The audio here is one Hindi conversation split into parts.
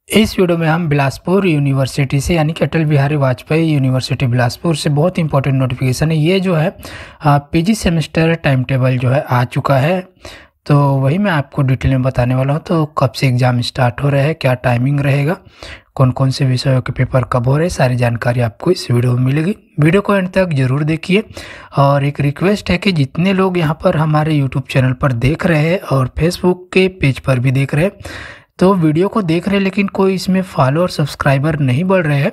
इस वीडियो में हम बिलासपुर यूनिवर्सिटी से यानी कि अटल बिहारी वाजपेयी यूनिवर्सिटी बिलासपुर से बहुत इंपॉर्टेंट नोटिफिकेशन है। ये जो है पीजी सेमेस्टर टाइम टेबल जो है आ चुका है, तो वही मैं आपको डिटेल में बताने वाला हूँ। तो कब से एग्ज़ाम स्टार्ट हो रहे हैं, क्या टाइमिंग रहेगा, कौन कौन से विषयों के पेपर कब हो रहे हैं, सारी जानकारी आपको इस वीडियो में मिलेगी। वीडियो को एंड तक जरूर देखिए। और एक रिक्वेस्ट है कि जितने लोग यहाँ पर हमारे यूट्यूब चैनल पर देख रहे हैं और फेसबुक के पेज पर भी देख रहे हैं, तो वीडियो को देख रहे हैं लेकिन कोई इसमें फॉलो और सब्सक्राइबर नहीं बढ़ रहे हैं,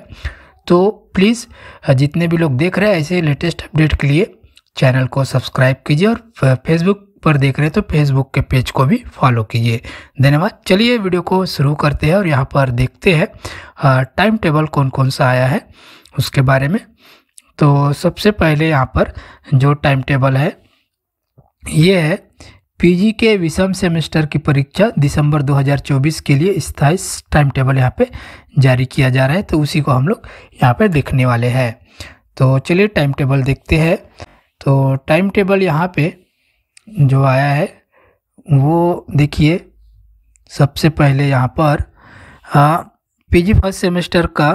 तो प्लीज़ जितने भी लोग देख रहे हैं ऐसे लेटेस्ट अपडेट के लिए चैनल को सब्सक्राइब कीजिए और फेसबुक पर देख रहे हैं तो फेसबुक के पेज को भी फॉलो कीजिए। धन्यवाद। चलिए वीडियो को शुरू करते हैं और यहाँ पर देखते हैं टाइम टेबल कौन कौन सा आया है उसके बारे में। तो सबसे पहले यहाँ पर जो टाइम टेबल है ये है पीजी के विषम सेमेस्टर की परीक्षा दिसंबर 2024 के लिए स्थायी टाइम टेबल यहाँ पे जारी किया जा रहा है, तो उसी को हम लोग यहाँ पे देखने वाले हैं। तो चलिए टाइम टेबल देखते हैं। तो टाइम टेबल यहाँ पे जो आया है वो देखिए, सबसे पहले यहाँ पर पीजी फर्स्ट सेमेस्टर का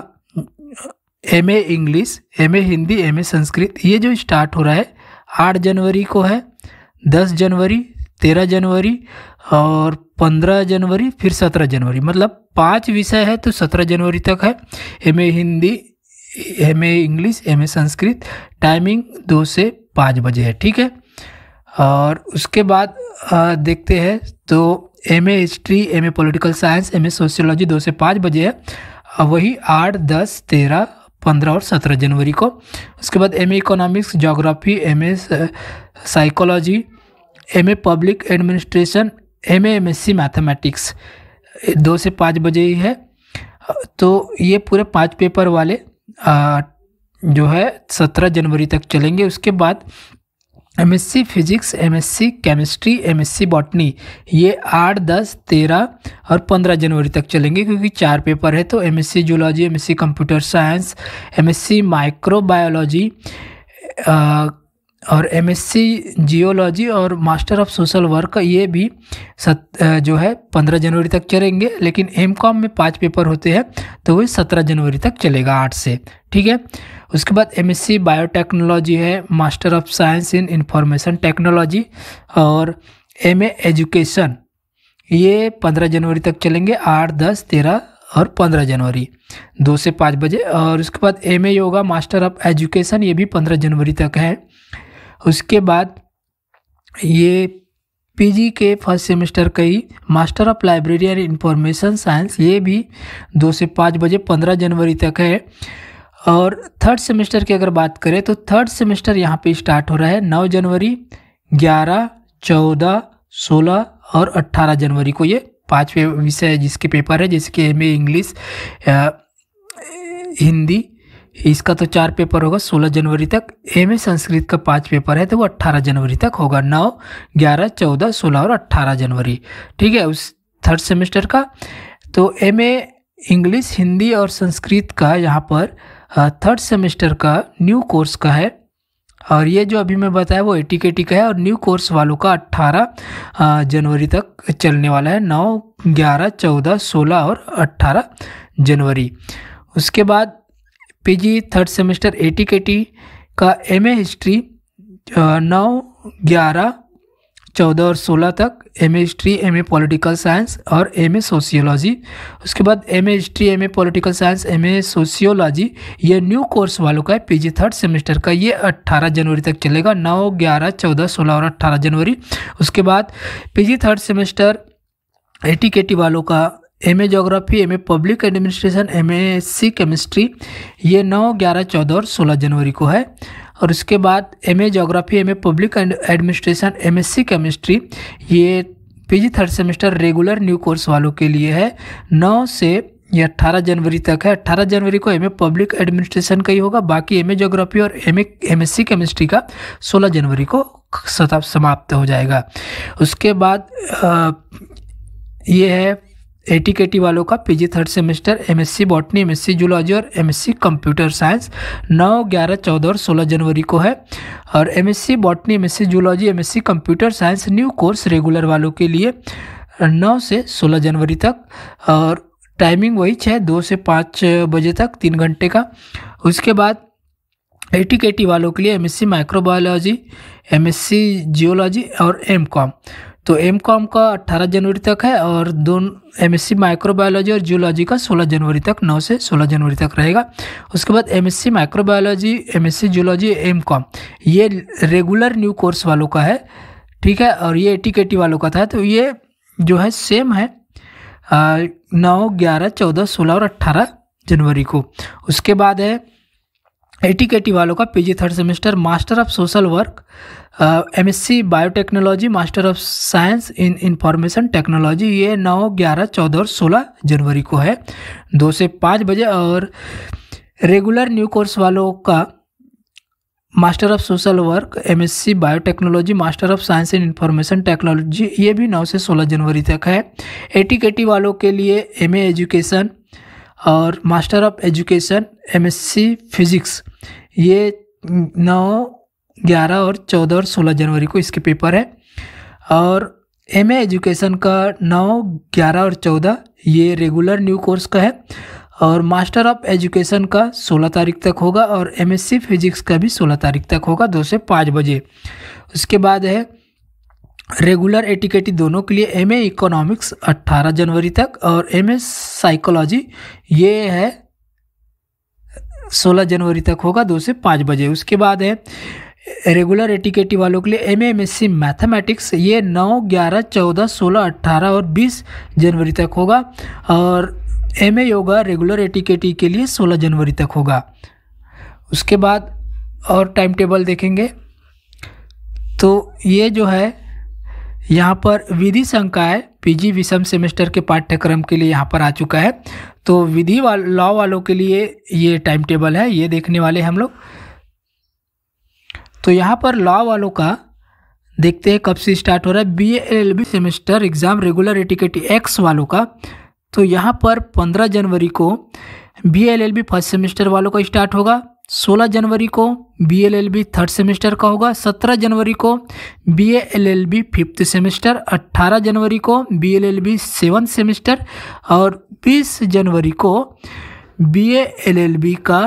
MA English, MA Hindi, MA Sanskrit ये जो स्टार्ट हो रहा है 8 जनवरी को है, 10 जनवरी, 13 जनवरी और 15 जनवरी, फिर 17 जनवरी, मतलब 5 विषय है तो 17 जनवरी तक है। MA Hindi, MA English, MA Sanskrit, timing 2 से 5 बजे है, ठीक है। और उसके बाद देखते हैं तो MA history, MA political science, MA sociology 2 से 5 बजे है, वही 8, 10, 13, 15 और 17 जनवरी को। उसके बाद MA economics, geography, MA psychology, MA public administration, MA MSc mathematics 2 से 5 बजे ही है। तो ये पूरे 5 पेपर वाले जो है 17 जनवरी तक चलेंगे। उसके बाद MSc physics, MSc chemistry, MSc botany ये 8, 10, 13 और 15 जनवरी तक चलेंगे, क्योंकि 4 पेपर है। तो MSc zoology, MSc computer science, MSc microbiology और एमएससी जियोलॉजी और मास्टर ऑफ सोशल वर्क ये भी जो है 15 जनवरी तक चलेंगे। लेकिन एमकॉम में 5 पेपर होते हैं तो वही 17 जनवरी तक चलेगा 8 से, ठीक है। उसके बाद एमएससी बायोटेक्नोलॉजी है, master of science in information technology और एमए एजुकेशन ये 15 जनवरी तक चलेंगे, 8, 10, 13 और 15 जनवरी 2 से 5 बजे। और उसके बाद MA yoga, master of education ये भी 15 जनवरी तक है। उसके बाद ये पीजी के फर्स्ट सेमेस्टर का ही master of library and information science ये भी 2 से 5 बजे 15 जनवरी तक है। और थर्ड सेमेस्टर की अगर बात करें तो थर्ड सेमेस्टर यहाँ पे स्टार्ट हो रहा है 9 जनवरी, 11, 14, 16 और 18 जनवरी को। ये 5 विषय जिसके पेपर है, जैसे कि एमए इंग्लिश, हिंदी इसका तो 4 पेपर होगा 16 जनवरी तक। एमए संस्कृत का 5 पेपर है तो वो 18 जनवरी तक होगा, 9, 11, 14, 16 और 18 जनवरी, ठीक है, उस थर्ड सेमेस्टर का। तो एमए इंग्लिश, हिंदी और संस्कृत का यहाँ पर थर्ड सेमेस्टर का न्यू कोर्स का है, और ये जो अभी मैं बताया वो एटीकेटी का है। और न्यू कोर्स वालों का 18 जनवरी तक चलने वाला है, 9, 11, 14, 16 और 18 जनवरी। उसके बाद पीजी थर्ड सेमेस्टर एटीकेटी का एमए हिस्ट्री 9, 11, 14 और 16 तक, MA history, MA political science और एमए सोशियोलॉजी। उसके बाद MA history, MA political science, MA sociology ये न्यू कोर्स वालों का है पीजी थर्ड सेमेस्टर का, ये 18 जनवरी तक चलेगा, 9, 11, 14, 16 और 18 जनवरी। उसके बाद पीजी थर्ड सेमेस्टर एटीकेटी वालों का MA geography, MA public administration, MSc chemistry ये 9, 11, 14 और 16 जनवरी को है। और उसके बाद MA geography, MA public administration, MSc chemistry ये PG third semester regular new course वालों के लिए है, 9 से ये 18 जनवरी तक है। 18 जनवरी को एमए पब्लिक एडमिनिस्ट्रेशन का ही होगा, बाकी एमए ज्योग्राफी और एमएससी केमिस्ट्री का 16 जनवरी को समाप्त हो जाएगा। उसके बाद ये है एटीकेटी वालों का PG third semester MSc botany, MSc zoology और एमएससी कंप्यूटर साइंस 9, 11, 14 और 16 जनवरी को है। और MSc botany, MSc zoology, MSc computer science new course regular वालों के लिए 9 से 16 जनवरी तक। और टाइमिंग वही 2 से 5 बजे तक 3 घंटे का। उसके बाद ATKT वालों के लिए MSc माइक्रोबायोलॉजी, MSc जियोलॉजी और MCOM। तो MCOM का 18 जनवरी तक है और दोनों MSc माइक्रोबायोलॉजी और जियोलॉजी का 16 जनवरी तक, 9 से 16 जनवरी तक रहेगा। उसके बाद MSc microbiology, MSc geology, MCOM ये रेगुलर न्यू कोर्स वालों का है, ठीक है, और ये ATKT वालों का था। तो ये जो है सेम है 9, 11, 14, 16 और 18 जनवरी को। उसके बाद है ATKT वालों का PG 3rd semester master of social work, MSc biotechnology, master of science in information technology, ये 9, 11, 14 और 16 जनवरी को है 2 से 5 बजे। और रेगुलर न्यू कोर्स वालों का master of social work, MSc biotechnology, master of science in information technology, ये भी 9 से 16 जनवरी तक है। ATKT वालों के लिए MA एजुकेशन और master of education MSc physics, ये 9, 11 और 14 और 16 जनवरी को इसके पेपर है। और MA एजुकेशन का 9, 11 और 14 ये रेगुलर न्यू कोर्स का है। और मास्टर ऑफ एजुकेशन का 16 तारीख तक होगा और MSc फिजिक्स का भी 16 तारीख तक होगा 2 से 5 बजे। उसके बाद है रेगुलर ATKT दोनों के लिए MA इकोनॉमिक्स 18 जनवरी तक और MA साइकोलॉजी ये है 16 जनवरी तक होगा 2 से 5 बजे। उसके बाद है रेगुलर ATKT वालों के लिए MA MSc मैथमेटिक्स, ये 9, 11, 14, 16, 18 और 20 जनवरी तक होगा। और MA योगा रेगुलर ATKT के लिए 16 जनवरी तक होगा। उसके बाद और टाइम टेबल देखेंगे तो ये जो है यहाँ पर विधि संकाय PG विषम सेमेस्टर के पाठ्यक्रम के लिए यहाँ पर आ चुका है। तो विधि लॉ वालों के लिए ये टाइम टेबल है, ये देखने वाले हम लोग। तो यहाँ पर लॉ वालों का देखते हैं कब से स्टार्ट हो रहा है। BA LLB semester exam regular ATKT X वालों का, तो यहाँ पर 15 जनवरी को BA LLB फर्स्ट सेमेस्टर वालों का स्टार्ट होगा। 16 जनवरी को BA LLB थर्ड सेमेस्टर का होगा। 17 जनवरी को BA LLB फिफ्थ सेमेस्टर, 18 जनवरी को BA LLB सेवन्थ सेमेस्टर और 20 जनवरी को BA LLB का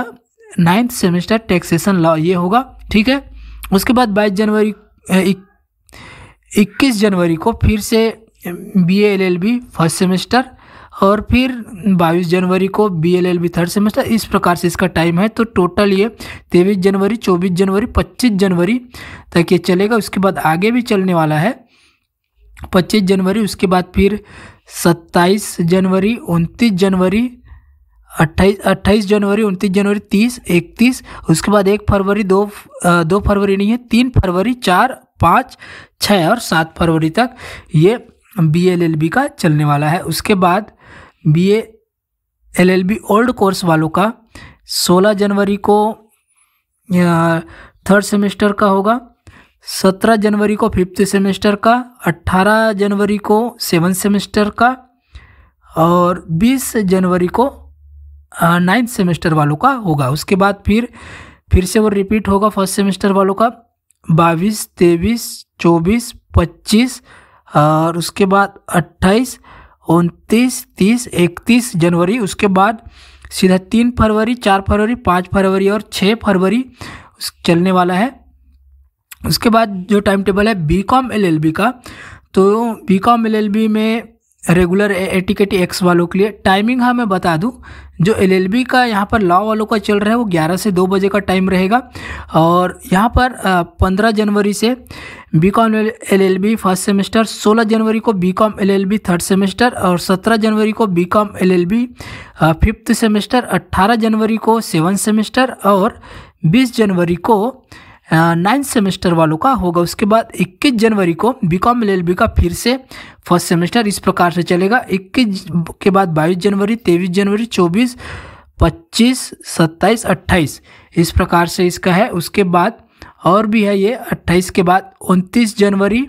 9th सेमेस्टर टैक्सेशन लॉ ये होगा, ठीक है। उसके बाद 21 जनवरी को फिर से BA LLB फर्स्ट सेमेस्टर और फिर 22 जनवरी को BA LLB थर्ड सेमेस्टर। इस प्रकार से इसका टाइम है। तो टोटल ये 23 जनवरी, 24 जनवरी, 25 जनवरी तक ये चलेगा। उसके बाद आगे भी चलने वाला है 25 जनवरी, उसके बाद फिर 27 जनवरी, 29 जनवरी, 28 जनवरी, 29 जनवरी, 30, 31, उसके बाद 1 फरवरी, 2 फरवरी नहीं है, 3 फरवरी, 4, 5, 6 और 7 फरवरी तक ये BA LLB का चलने वाला है। उसके बाद BA LLB ओल्ड कोर्स वालों का 16 जनवरी को थर्ड सेमेस्टर का होगा, 17 जनवरी को फिफ्थ सेमेस्टर का, 18 जनवरी को सेवन्थ सेमेस्टर का और 20 जनवरी को 9th सेमेस्टर वालों का होगा। उसके बाद फिर से वो रिपीट होगा फर्स्ट सेमेस्टर वालों का 22, 23, 24, 25 और उसके बाद 28, 29, 30, 31 जनवरी। उसके बाद सीधा 3 फरवरी, 4 फरवरी, 5 फरवरी और 6 फरवरी चलने वाला है। उसके बाद जो टाइम टेबल है BCom LLB का, तो BCom LLB में रेगुलर ATKT X वालों के लिए टाइमिंग हाँ मैं बता दूं, जो LLB का यहाँ पर लॉ वालों का चल रहा है वो 11 से 2 बजे का टाइम रहेगा। और यहाँ पर 15 जनवरी से BCom LLB फर्स्ट सेमेस्टर, 16 जनवरी को BCom LLB थर्ड सेमेस्टर और 17 जनवरी को BCom LLB फिफ्थ सेमेस्टर, 18 जनवरी को सेवन्थ सेमेस्टर और 20 जनवरी को 9th सेमेस्टर वालों का होगा। उसके बाद 21 जनवरी को BCom LLB का फिर से फर्स्ट सेमेस्टर इस प्रकार से चलेगा। 21 के बाद 22 जनवरी, 23 जनवरी, 24, 25, 27, 28 इस प्रकार से इसका है। उसके बाद और भी है ये 28 के बाद 29 जनवरी,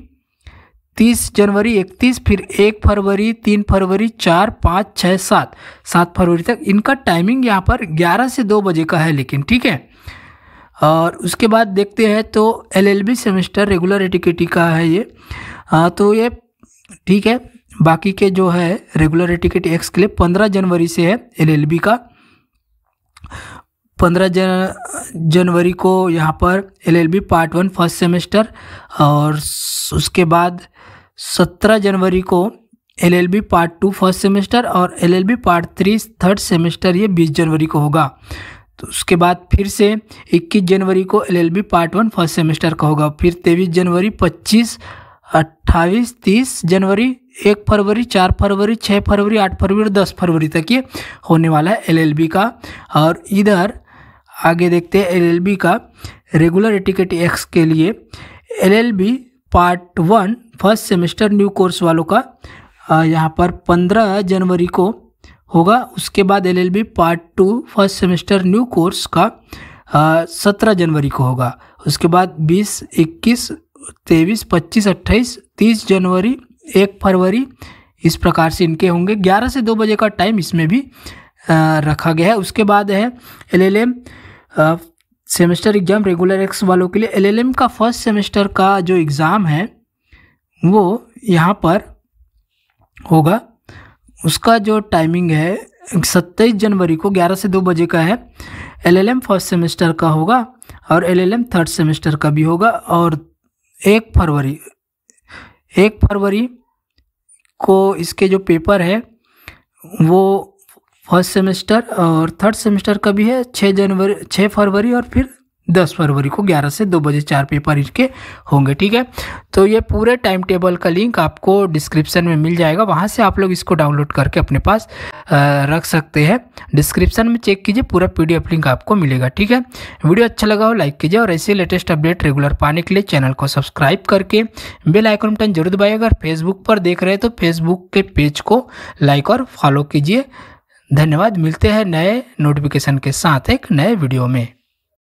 30 जनवरी, 31, फिर 1 फरवरी, 3 फरवरी, 4, 5, 6, 7 फरवरी तक। इनका टाइमिंग यहाँ पर 11 से 2 बजे का है लेकिन, ठीक है। और उसके बाद देखते हैं तो LLB सेमेस्टर रेगुलर ATKT का है ये, तो ये ठीक है बाकी के जो है रेगुलर टिकट एक्स के लिए 15 जनवरी से है एलएलबी का। 15 जनवरी को यहाँ पर एलएलबी पार्ट 1 फर्स्ट सेमेस्टर, और उसके बाद 17 जनवरी को एलएलबी पार्ट 2 फर्स्ट सेमेस्टर और एलएलबी पार्ट 3 थर्ड सेमेस्टर, ये 20 जनवरी को होगा। तो उसके बाद फिर से 21 जनवरी को एलएलबी पार्ट 1 फर्स्ट सेमेस्टर का होगा। फिर 23 जनवरी, 25, 28, 30 जनवरी, 1 फरवरी, 4 फरवरी, 6 फरवरी, 8 फरवरी और 10 फरवरी तक ये होने वाला है एलएलबी का। और इधर आगे देखते हैं एलएलबी का रेगुलर टिकट एक्स के लिए। LLB part 1 first semester new course वालों का यहाँ पर 15 जनवरी को होगा। उसके बाद LLB part 2 first semester new course का 17 जनवरी को होगा। उसके बाद 20, 21, 23, 25, 28, 30 जनवरी, 1 फरवरी, इस प्रकार से इनके होंगे। 11 से 2 बजे का टाइम इसमें भी रखा गया है। उसके बाद है LLM semester exam regular x वालों के लिए। एलएलएम का फर्स्ट सेमेस्टर का जो एग्ज़ाम है वो यहाँ पर होगा। उसका जो टाइमिंग है 27 जनवरी को 11 से 2 बजे का है। एलएलएम फर्स्ट सेमेस्टर का होगा और एलएलएम थर्ड सेमेस्टर का भी होगा। और 1 फरवरी को इसके जो पेपर है वो फर्स्ट सेमेस्टर और थर्ड सेमेस्टर का भी है। 6 फरवरी और फिर 10 फरवरी को 11 से 2 बजे 4 पेपर इनके होंगे। ठीक है, तो ये पूरे टाइम टेबल का लिंक आपको डिस्क्रिप्शन में मिल जाएगा, वहाँ से आप लोग इसको डाउनलोड करके अपने पास रख सकते हैं। डिस्क्रिप्शन में चेक कीजिए, पूरा PDF लिंक आपको मिलेगा। ठीक है, वीडियो अच्छा लगा हो लाइक कीजिए और ऐसे लेटेस्ट अपडेट रेगुलर पाने के लिए चैनल को सब्सक्राइब करके बेल आइकन बटन जरूर दबाइए। अगर फेसबुक पर देख रहे हैं तो फेसबुक के पेज को लाइक और फॉलो कीजिए। धन्यवाद, मिलते हैं नए नोटिफिकेशन के साथ एक नए वीडियो में।